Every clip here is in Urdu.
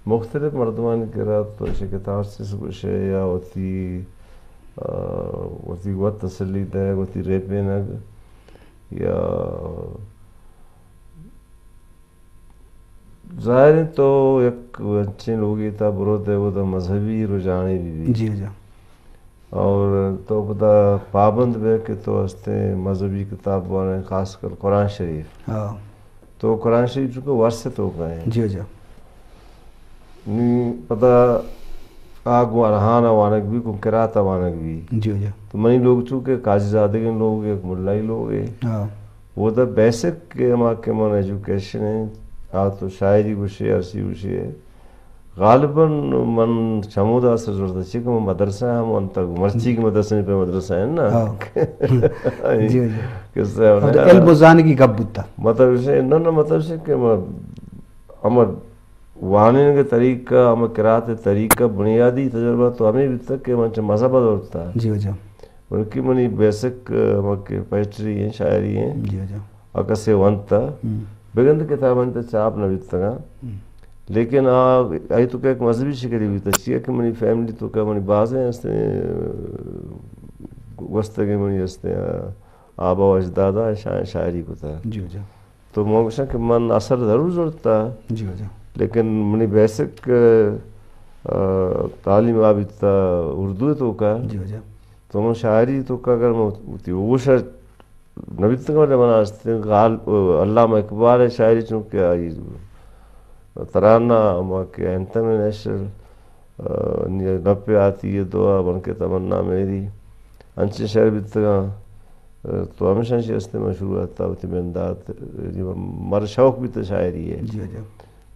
مختلف مردمان قرات تو کتاب سے کچھ یا ہوتی وقت تسلی ہے ہوتی ریپے نگ یا ظاہر تو ایک اچھے لوگی تھا برود ہے وہ تو مذہبی رجحانے بھی جی جی اور تو پتہ پابند بے کہ تو ہستے مذہبی کتاب بنے خاص کر قرآن شریف ہاں تو قرآن شریف چونکہ ورثے تو گئے ہیں جی جی پتہ آگو ارحان وانک بھی کو قرات وانک بھی جی جی تو منی لوگ چونکہ قاضی زادے کے لوگ ایک ملائی لوگ ہیں ہاں وہ تو بیسک کے ہما کے من ایجوکیشن ہے آ تو شاعری گوشے عرصی گوشے ہے غالباً من شمودا سے ضرورت ہے کہ مدرسہ ہم ان تک مرچی کی مدرسہ پہ مدرسہ ہے نا جی جی کس سے علم و زانگی کب بتا مطلب سے نہ مطلب سے کہ ہمر وانے کے طریقہ ہم قرات طریقہ بنیادی تجربہ تو ہمیں بھی تک کہ منچ مذہب ہوتا ہے جی جی ان کی منی بیسک ہم کے پوئٹری ہیں شاعری ہیں جی جی اکسے ونتا بگند کتاب انت چاپ نہ بیتگا لیکن آئی تو کہ ایک مذہبی شکلی بھی تچیہ کہ منی فیملی تو کہ منی بازیں ہستے وستگی منی ہستے آبا و اجدادا شاعری کو تھا جی جی تو موقع کہ من اثر ضرور ضرورت تھا جی جی لیکن منی بیسک تعلیم آبیتا اردو تو کا جی جی تو من شاعری تو کا اگر وہ شاید نبیتگا والے منا ہستے علامہ اقبال شاعری چونکہ آئی ترانہ ہما کہ اینتم نیشنل نپے آتی ہے دعا بن کے تمنا میری انچے شعر بیتگا تو ہمیشہ سے ہستے مشہور آتا ہوتی میں انداد مر شوق بھی تو شاعری ہے جی جی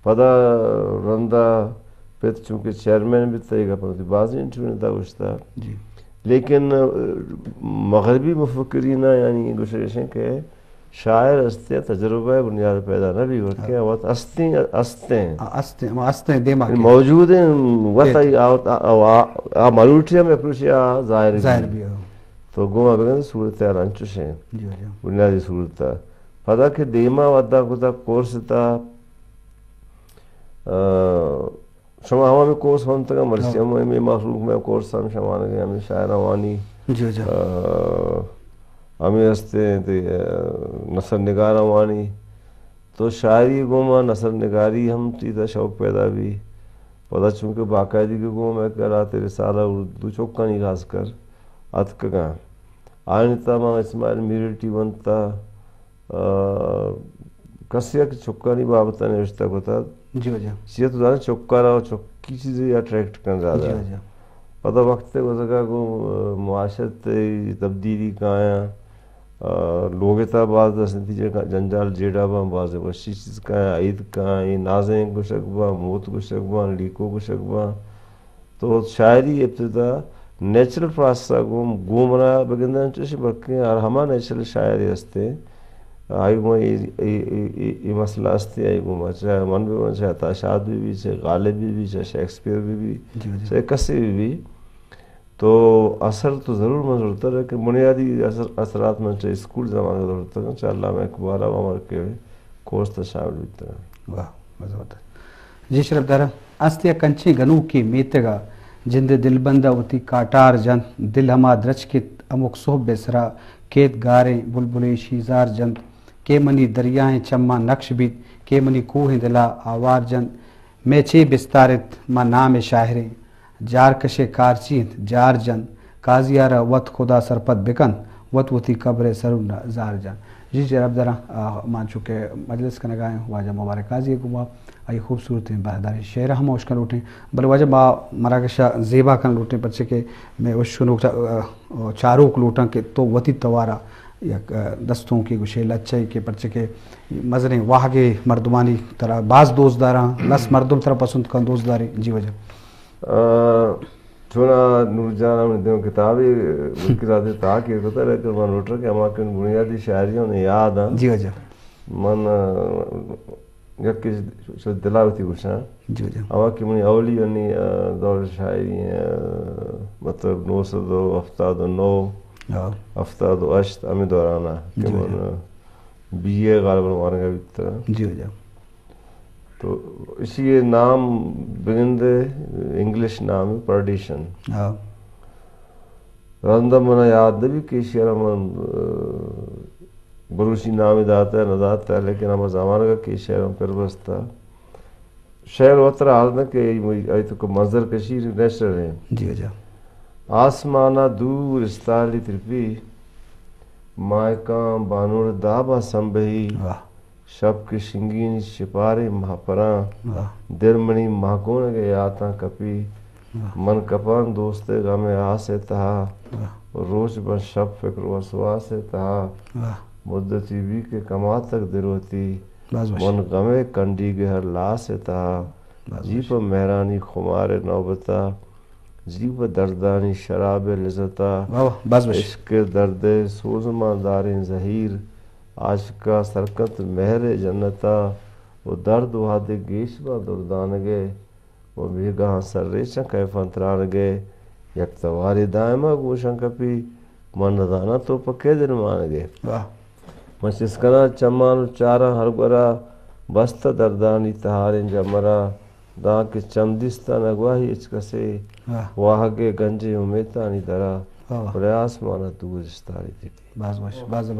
پدا رندہ پیت چونکہ چیئرمین بھی تھا ایک اپنے بازی انٹرویو نے تھا گوشتا جی لیکن مغربی مفکرین یعنی گوشتیں کہ شاعر ہستے تجربہ بنیاد پیدا نہ بھی ورکے وقت ہستے دماغ موجود ہیں وقت ملوٹیا میں پروشیا ظاہر بھی ہو تو گوما بگن صورت انچوش ہیں جی جی بنیادی صورت پدا کہ دیما ودا کتا کورس تا شما ہما میں کورس ہم تک مرسی ہم میں مخلوق میں کورس ہم شمانے گئے ہمیں شاعر وانی جی جی ہمیں ہستے نثر نگار وانی تو شاعری گوما نثر نگاری ہم تیتا شوق پیدا بھی پدا چونکہ باقاعدگی کے گوما میں کرا تیرے سالہ اردو چوکا نہیں خاص کر اتکگاں آئینتا ماں اسماعیل میرٹی بنتا کسیا کہ چکا نہیں بابتا نوشتہ کو تھا جی جی چیئے تو زیادہ چکا رہا چکی چیزیں اٹریکٹ کر زیادہ جی جی پتہ وقت تے گزگا کو معاشرت تبدیلی کا آیا لوگ تا بعض نتیجے کا جنجال جیڑا با بعض وشی چیز کا عید کا نازیں گشک با موت گشک با لیکو گشک با تو شاعری ابتدا نیچرل پراسا گومرا بگندن چوشی بلکہ اور ہما نیچرل شاعری ہستے آئی گو یہ مسئلہ ہستے آئی گو چاہے من بھی چاہے تاشاد بھی چاہے غالب بھی چاہے شیکسپیر بھی چاہے کسی بھی تو اثر تو ضرور من ضرورت ہے کہ بنیادی اثرات من چاہے اسکول زمانے ضرورت ہے چاہے علامہ اقبال عمر کے کورس تا شامل بیتا ہے واہ مزہ جی شرف دارا استیا کنچی گنو کی میتگا جند دل بندہ ہوتی کاٹار جند دل ہما درچ کے امک صحب بسرا کیت گاریں بلبلے شیزار جند کے منی دریائیں چما نقش بیت کے منی کوہ دلا آوار جند میں چے بستارت ما نام شاہریں جار کشے کارچیت جار جند کازیارا وط خدا سرپت بکن وط وتی قبر سرون زار جان جی جناب ذرا مان چکے مجلس کا نگاہیں واجہ مبارک قاضی کو آئی خوبصورت ہیں بہداری شعر ہم اوش کن لوٹیں بل واجہ با مراکشہ زیبا کن لوٹیں پچھے کہ میں اوش کنو چاروک لوٹاں کہ تو وتی توارا یا دستوں کی گوشے لچائی کے پرچے کے مزریں واہگے مردمانی طرح بعض دوست داراں لس مردم طرح پسند کن دوست داری جی وجہ چونا نور جان ہم نے دیوں کتابی ملکی ذاتی تاکہ کتا رہے کہ من روٹر کہ ہما کن بنیادی شاعریوں نے یاد ہیں جی وجہ من یکی شد دلاوتی گوشاں جی وجہ ہما کی منی اولی انی دور شاعری ہیں مطلب 902 افتاد و 9 افتاد و 8 ہمیں دورانا کہ من بی اے غالباً مارنگا بیتا جی وجہ تو اسی یہ نام بگندے انگلش نام ہے پرڈیشن. رندہ منا یاد بھی کہ شیر من بروشی نام داتا ہے نداتا ہے لیکن ہم زمانہ کا کہ شیر ہم پر بستا شہر وطر حال نہ کہ ای تو منظر کشیر نیچرل ہے. جی جا آسمانہ دور استالی ترپی مائکاں بانور دابا سنبہی شب کے شنگین شپارے مہاپراں درمنی مہکون کے آتاں کپی من کپان دوستے غم آسے تہا روش بن شب فکر وسواسے تہا مدتی بھی کے کما تک دروتی من غمے کنڈی کے ہر لاسے تہا جی پر مہرانی خمار نوبتا جی پر دردانی شراب لذتا عشق درد سوزماں داریں زہیر عاشقہ سرکت مہر جنتا وہ درد وحد گیشبہ دردانگے وہ بھی گاں سر ریچن کیفن ترانگے یک تواری دائمہ گوشن کپی من ندانا تو پکے دن مانگے من چسکنا چمان چارا ہر گرا بست دردانی تہاریں جمرا داں کے چمدستہ نگواہی اچکسے واہگے گنجے امیتانی درا پریاس مانا دور استاری تھی. باز زبردست.